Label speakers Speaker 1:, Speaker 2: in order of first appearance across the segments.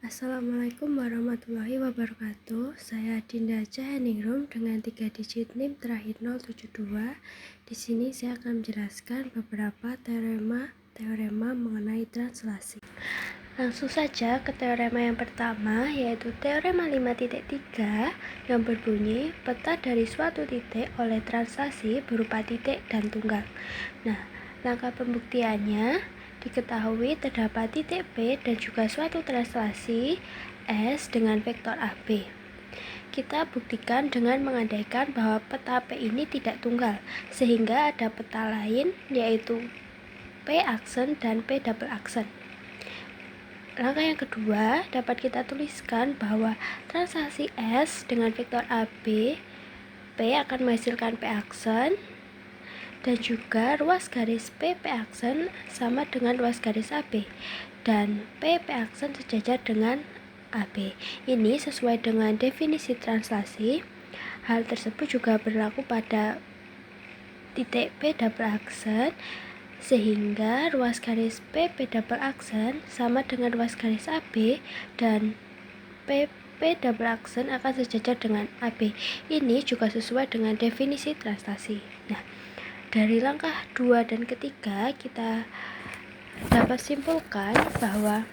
Speaker 1: Assalamualaikum warahmatullahi wabarakatuh. Saya Dinda Caheningrum dengan 3 digit NIM terakhir 072. Di sini saya akan menjelaskan beberapa teorema mengenai translasi. Langsung saja ke teorema yang pertama, yaitu teorema 5.3 yang berbunyi peta dari suatu titik oleh translasi berupa titik dan tunggal. Nah, langkah pembuktiannya diketahui terdapat titik P dan juga suatu translasi S dengan vektor AB. Kita buktikan dengan mengandaikan bahwa peta P ini tidak tunggal, sehingga ada peta lain yaitu P aksen dan P double aksen. Langkah yang kedua dapat kita tuliskan bahwa translasi S dengan vektor AB P akan menghasilkan P aksen, dan juga ruas garis PP aksen sama dengan ruas garis AB, dan PP aksen sejajar dengan AB. Ini sesuai dengan definisi translasi. Hal tersebut juga berlaku pada titik P double aksen, sehingga ruas garis PP double aksen sama dengan ruas garis AB, dan PP double aksen akan sejajar dengan AB. Ini juga sesuai dengan definisi translasi. Nah, dari langkah 2 dan ketiga kita dapat simpulkan bahwa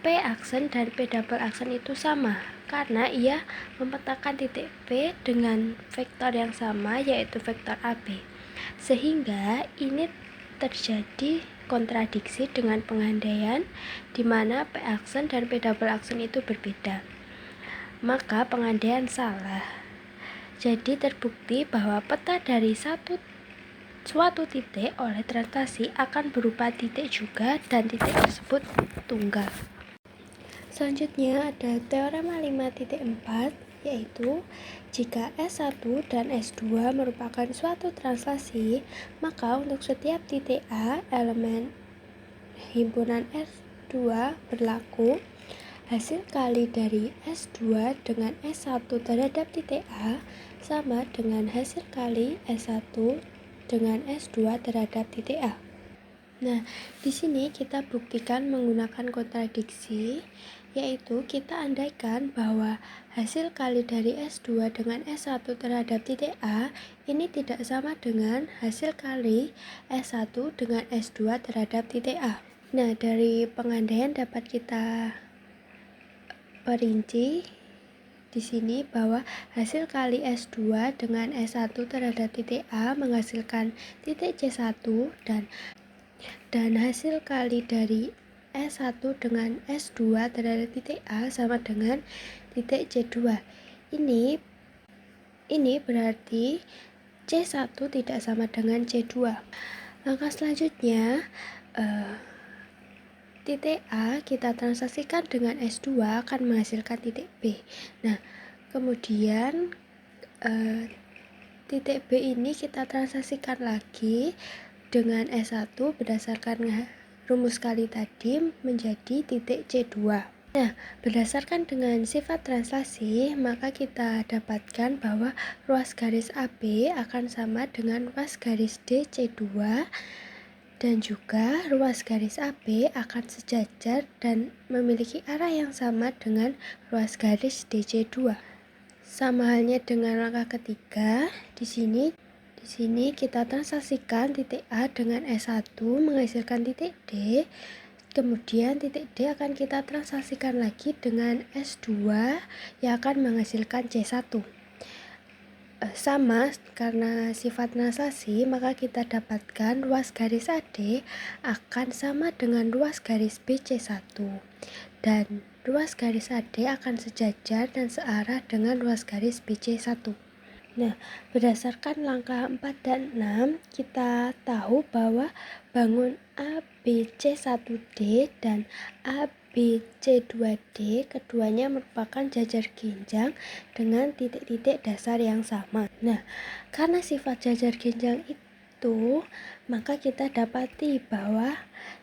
Speaker 1: P aksen dan P double aksen itu sama karena ia memetakan titik P dengan vektor yang sama yaitu vektor AB, sehingga ini terjadi kontradiksi dengan pengandaian di mana P aksen dan P double aksen itu berbeda. Maka pengandaian salah. Jadi terbukti bahwa peta dari suatu titik oleh translasi akan berupa titik juga dan titik tersebut tunggal. Selanjutnya ada teorema 5.4, yaitu jika S1 dan S2 merupakan suatu translasi, maka untuk setiap titik A elemen himpunan S2 berlaku hasil kali dari S2 dengan S1 terhadap titik A sama dengan hasil kali S1 dengan S2 terhadap titik A. Nah, di sini kita buktikan menggunakan kontradiksi, yaitu kita andaikan bahwa hasil kali dari S2 dengan S1 terhadap titik A ini tidak sama dengan hasil kali S1 dengan S2 terhadap titik A. Nah, dari pengandaian dapat kita perinci di sini bahwa hasil kali S2 dengan S1 terhadap titik A menghasilkan titik C1 dan hasil kali dari S1 dengan S2 terhadap titik A sama dengan titik C2. Ini berarti C1 tidak sama dengan C2. Langkah selanjutnya titik A kita translasikan dengan S2 akan menghasilkan titik B. Nah, kemudian titik B ini kita translasikan lagi dengan S1 berdasarkan rumus kali tadi menjadi titik C2. Nah, berdasarkan dengan sifat translasi, maka kita dapatkan bahwa ruas garis AB akan sama dengan ruas garis DC2, dan juga ruas garis AB akan sejajar dan memiliki arah yang sama dengan ruas garis DC2. Sama halnya dengan langkah ketiga, di sini kita translasikan titik A dengan S1 menghasilkan titik D. Kemudian titik D akan kita translasikan lagi dengan S2 yang akan menghasilkan C1. Sama karena sifat translasi, maka kita dapatkan ruas garis AD akan sama dengan ruas garis BC1, dan ruas garis AD akan sejajar dan searah dengan ruas garis BC1. Nah, berdasarkan langkah 4 dan 6, kita tahu bahwa bangun ABC1D dan ABC2D keduanya merupakan jajar ginjang dengan titik-titik dasar yang sama. Nah, karena sifat jajar ginjang itu, maka kita dapati bahwa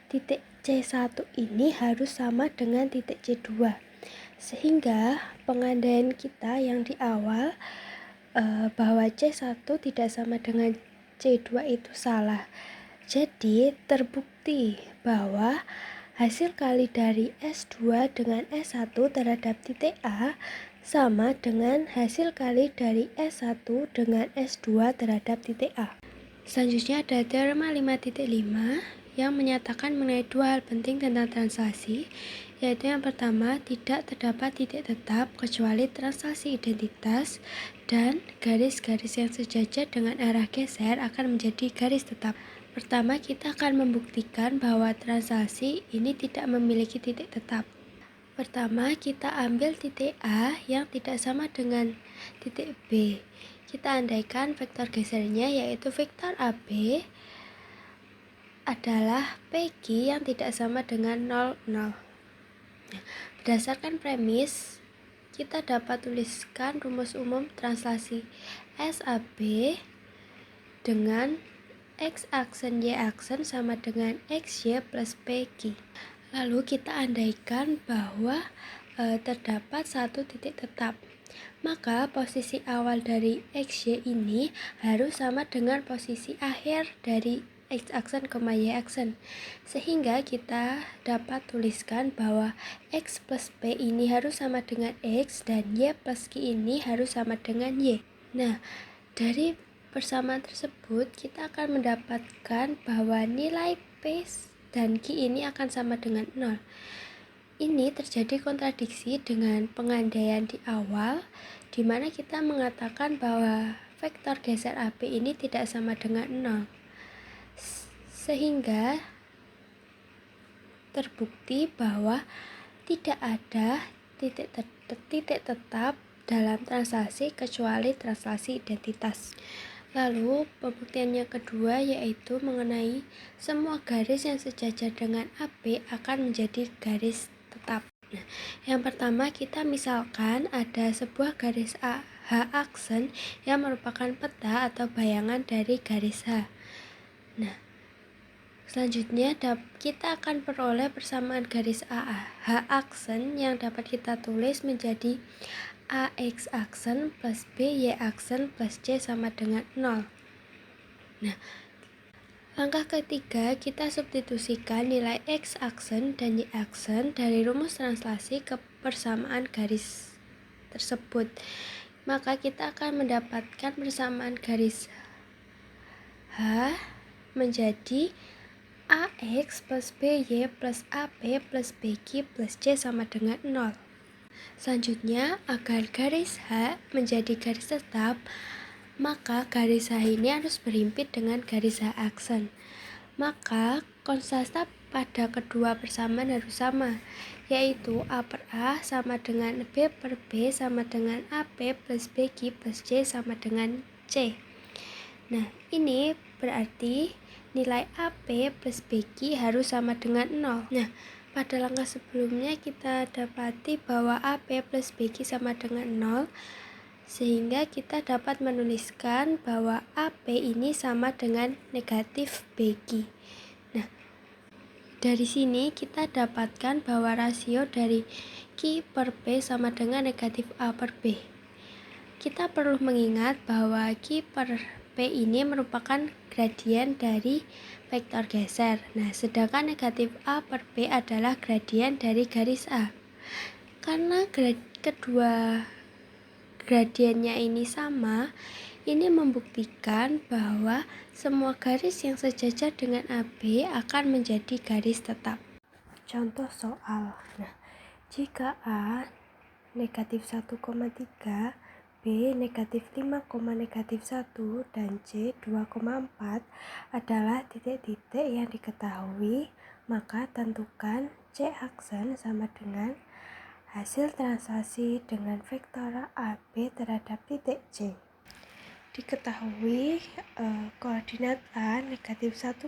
Speaker 1: titik C1 ini harus sama dengan titik C2, sehingga pengandaian kita yang di awal bahwa C1 tidak sama dengan C2 itu salah. Jadi terbukti bahwa hasil kali dari S2 dengan S1 terhadap titik A sama dengan hasil kali dari S1 dengan S2 terhadap titik A. Selanjutnya ada teorema 5.5 yang menyatakan mengenai dua hal penting tentang translasi, yaitu yang pertama, tidak terdapat titik tetap kecuali translasi identitas, dan garis-garis yang sejajar dengan arah geser akan menjadi garis tetap. Pertama, kita akan membuktikan bahwa translasi ini tidak memiliki titik tetap. Pertama, kita ambil titik A yang tidak sama dengan titik B. Kita andaikan vektor gesernya yaitu vektor AB adalah PQ yang tidak sama dengan 0, 0. Berdasarkan premis, kita dapat tuliskan rumus umum translasi SAB dengan X aksen Y aksen sama dengan XY plus PQ. Lalu kita andaikan bahwa terdapat satu titik tetap. Maka posisi awal dari XY ini harus sama dengan posisi akhir dari X aksen, Y aksen. Sehingga kita dapat tuliskan bahwa X plus P ini harus sama dengan X dan Y plus Q ini harus sama dengan Y. Nah, dari persamaan tersebut kita akan mendapatkan bahwa nilai P dan Q ini akan sama dengan 0. Ini terjadi kontradiksi dengan pengandaian di awal, di mana kita mengatakan bahwa vektor geser AB ini tidak sama dengan 0. Sehingga terbukti bahwa tidak ada titik tetap dalam translasi kecuali translasi identitas. Lalu pembuktian yang kedua yaitu mengenai semua garis yang sejajar dengan AB akan menjadi garis tetap. Nah, yang pertama kita misalkan ada sebuah garis H aksen yang merupakan peta atau bayangan dari garis H. Nah, selanjutnya kita akan peroleh persamaan garis H aksen yang dapat kita tulis menjadi AX aksen plus BY aksen plus C sama dengan 0. Nah, langkah ketiga kita substitusikan nilai X aksen dan Y aksen dari rumus translasi ke persamaan garis tersebut. Maka kita akan mendapatkan persamaan garis H menjadi AX plus BY plus AB plus BQ plus C sama dengan 0. Selanjutnya, agar garis H menjadi garis tetap, maka garis H ini harus berhimpit dengan garis H aksen. Maka konstanta pada kedua persamaan harus sama, yaitu A per A sama dengan B per B sama dengan AB plus BQ plus C sama dengan C. Nah, ini berarti nilai AB plus BQ harus sama dengan 0. Nah, pada langkah sebelumnya kita dapati bahwa AB plus BQ sama dengan 0, sehingga kita dapat menuliskan bahwa AB ini sama dengan negatif BQ. Nah, dari sini kita dapatkan bahwa rasio dari Q per P sama dengan negatif A per B. Kita perlu mengingat bahwa Q per P ini merupakan gradien dari vektor geser. Nah, sedangkan negatif A per B adalah gradien dari garis A. Karena kedua gradiennya ini sama, ini membuktikan bahwa semua garis yang sejajar dengan AB akan menjadi garis tetap. Contoh soal. Nah, jika A negatif 1,3, B negatif 5,-1 dan C 2,4 adalah titik-titik yang diketahui, maka tentukan C aksen sama dengan hasil translasi dengan vektor AB terhadap titik C. Diketahui koordinat A negatif 1,3,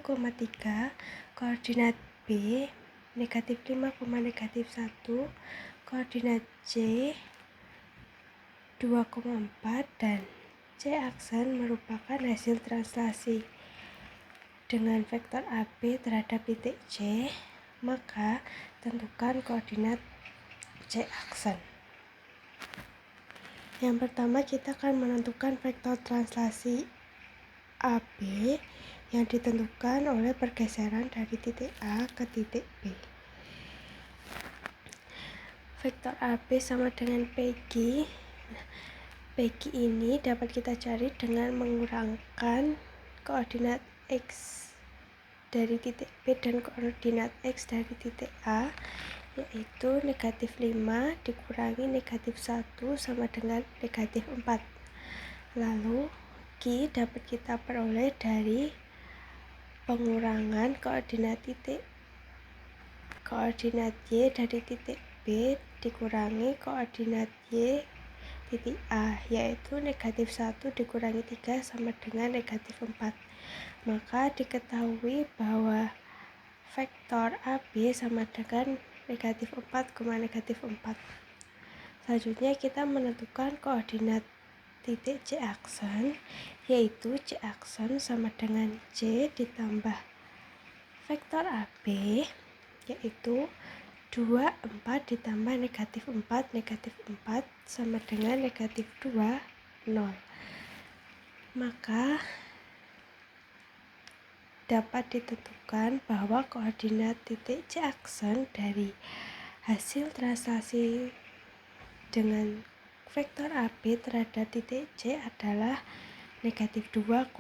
Speaker 1: koordinat B negatif 5,-1, koordinat C 2,4 dan C aksen merupakan hasil translasi dengan vektor AB terhadap titik C, maka tentukan koordinat C aksen. Yang pertama kita akan menentukan vektor translasi AB yang ditentukan oleh pergeseran dari titik A ke titik B. vektor AB sama dengan PQ. PQ ini dapat kita cari dengan mengurangkan koordinat X dari titik B dan koordinat X dari titik A, yaitu negatif 5 dikurangi negatif 1 sama dengan negatif 4. Lalu Q dapat kita peroleh dari pengurangan koordinat Y dari titik B dikurangi koordinat Y titik A, yaitu negatif 1 dikurangi 3 sama dengan negatif 4. Maka diketahui bahwa vektor AB sama dengan negatif 4, negatif 4. Selanjutnya kita menentukan koordinat titik C aksen, yaitu C aksen sama dengan C ditambah vektor AB, yaitu 2, 4 ditambah negatif 4 sama dengan negatif 2, 0. Maka dapat ditentukan bahwa koordinat titik C aksen dari hasil translasi dengan vektor AB terhadap titik C adalah negatif 2,0.